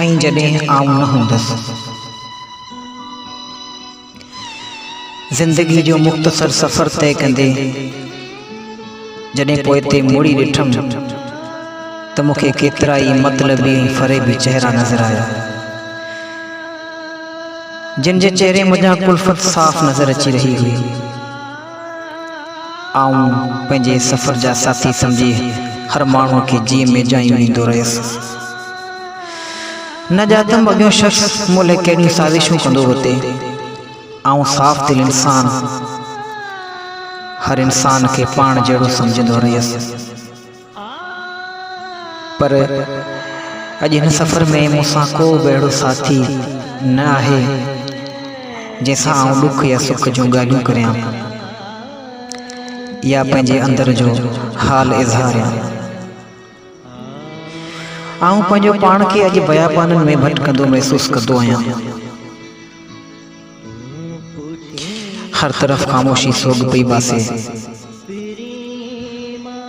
ऐं जॾहिं आऊं न हूंदसि। ज़िंदगी जो मुख़्तसर सफ़र तय कंदे जॾहिं पोइ ते मुड़ी ॾिठमि त मूंखे केतिरा ई मतलबी ऐं फ़रेबी चहिरा नज़र आया, जिन जे चहिरे मुंहिंजा कुल्फ़त साफ़ नज़र अची रही हुई। आऊं पंहिंजे सफ़र जा साथी सम्झी हर माण्हूअ खे जीअं में जायूं ॾींदो रहियुसि। न ॼातमि अॻियो शख़्स मूं लाइ कहिड़ियूं साज़िशूं कंदो हुते। आऊं साफ़ दिलि इंसान हर इंसान खे पाण जहिड़ो सम्झंदो रहियुसि, पर अॼु हिन सफ़र में मूंसां को बि अहिड़ो साथी न आहे जंहिंसां आऊं ॾुख या सुख जूं ॻाल्हियूं करियां या पंहिंजे अंदर जो हाल इज़हारियां। आऊं पंहिंजो पाण खे अॼु बयाबाननि में भटकंदो महसूसु कंदो आहियां। हर तरफ़ ख़ामोशी सोग पई बासे,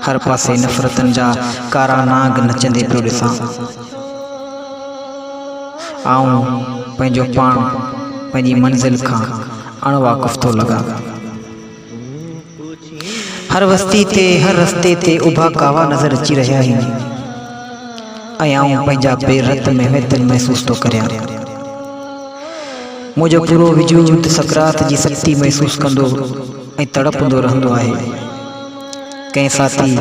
हर पासे नफ़रतनि जा कारा नाग नचंदे पियो ॾिसां। आऊं पंहिंजो पाण पंहिंजी मंज़िल खां अणवाक़ुफ़ थो लॻां। हर वस्ती ते हर रस्ते ते उभा कावा नज़र अची रहिया आहिनि ऐं आऊं पंहिंजा बेरत में वेतन महसूस थो करियां। मुंहिंजो पूरो वजूद सकरात जी सख्ती महसूस कंदो ऐं तड़पंदो रहंदो आहे, कंहिं साथी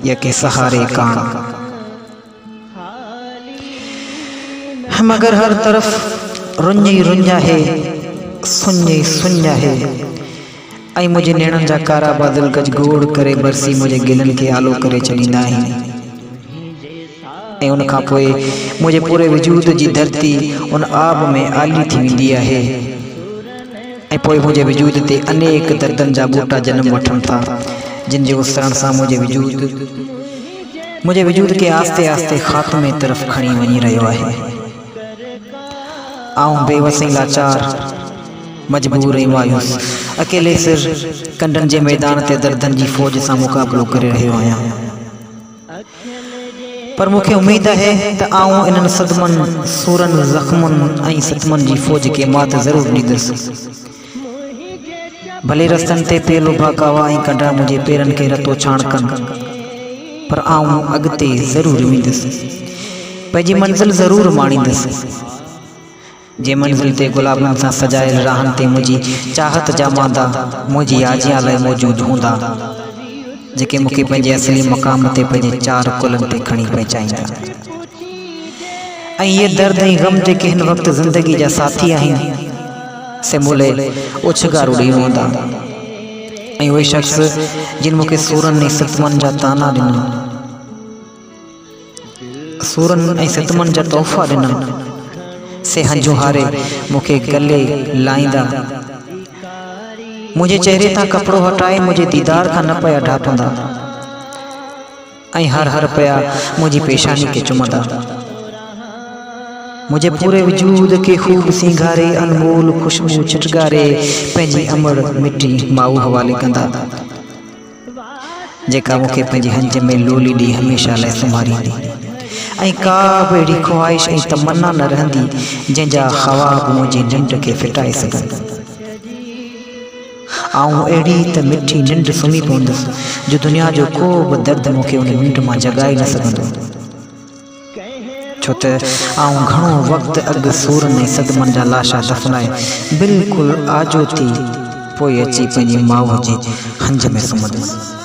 या कंहिं सहारे काण। मगर हर तरफ़ रुंज ई रुंज आहे, सुञ ई सुञ आहे ऐं मुंहिंजे नेणनि जा कारा बादल गजगोड़ करे बरसी मुंहिंजे गिलनि खे आलो करे छॾींदा आहिनि ऐं उन खां पोइ मुंहिंजे पूरे वजूद जी धरती उन आब में आली थी वेंदी आहे ऐं पोइ मुंहिंजे वजूद ते अनेक दर्दनि जा ॿूटा जनम वठनि था, जिन जे उसरण सां मुंहिंजे वजूद खे आस्ते आस्ते ख़ात्मे तरफ़ खणी वञी रहियो आहे। आऊं बेवस ऐं लाचार, मजबूर ऐं मायूस अकेले सिर कंडनि जे मैदान ते दर्दनि जी फ़ौज सां मुक़ाबिलो करे रहियो आहियां, पर मूंखे उमेद आहे त आऊं इन्हनि सदमनि, सूरनि, ज़ख़्मनि ऐं सतमनि जी फ़ौज खे मात ज़रूरु ॾींदुसि। भले रस्तनि ते पेल उभा कावा ऐं कंडा मुंहिंजे पेरनि खे रतो छाण कनि, पर आऊं अॻिते ज़रूरु वेंदुसि, पंहिंजी मंज़िल ज़रूरु माणींदुसि। जे मंज़िल ते गुलाबनि सां सजायल राहनि ते मुंहिंजी चाहत जा मांदा मुंहिंजी आजिया लाइ मौजूदु हूंदा, जेके मूंखे पंहिंजे असली मक़ाम ते पंहिंजे चार कुलनि ते खणी पहुचाईंदा। ऐं इहे दर्द ऐं ग़म जेके हिन वक़्तु ज़िंदगी जा साथी आहिनि से मूं लाइ ओछगारू ॾेई हूंदा ऐं उहे शख़्स जिन मूंखे सूरनि ऐं सतमनि जा ताना ॾिना, सूरनि ऐं सतमनि जा तोहफ़ा ॾिना, से हंजू हारे मूंखे गले लाहींदा, मुंहिंजे चहिरे तां कपिड़ो हटाए मुंहिंजे दीदार खां न पिया ढापंदा ऐं हर पिया मुंहिंजी पेशानी खे चुमंदा। मुंहिंजे पूरे वजूद खे ख़ूब सिंगारे अनमोल ख़ुशबू छिटगारे पंहिंजी अमड़ मिठी माऊ हवाले कंदा, जेका मूंखे पंहिंजे हंज में लोली ॾेई हमेशह लाइ संभालींदी ऐं का बि अहिड़ी ख़्वाहिश ऐं तमन्ना न रहंदी जंहिंजा ख़्वाब मुंहिंजी निंड खे फिटाए सघनि। आऊं अहिड़ी त मिठी निंड सुम्ही पवंदुसि जो दुनिया जो को बि दर्द मूंखे उन निंड मां जगाए न सघंदो, छो त आऊं घणो वक़्तु अॻु सूरनि ऐं सदमनि जा लाशा दफ़नाए बिल्कुलु आजो थी पोइ अची पंहिंजी माउ जे हंज में सुम्हंदुसि।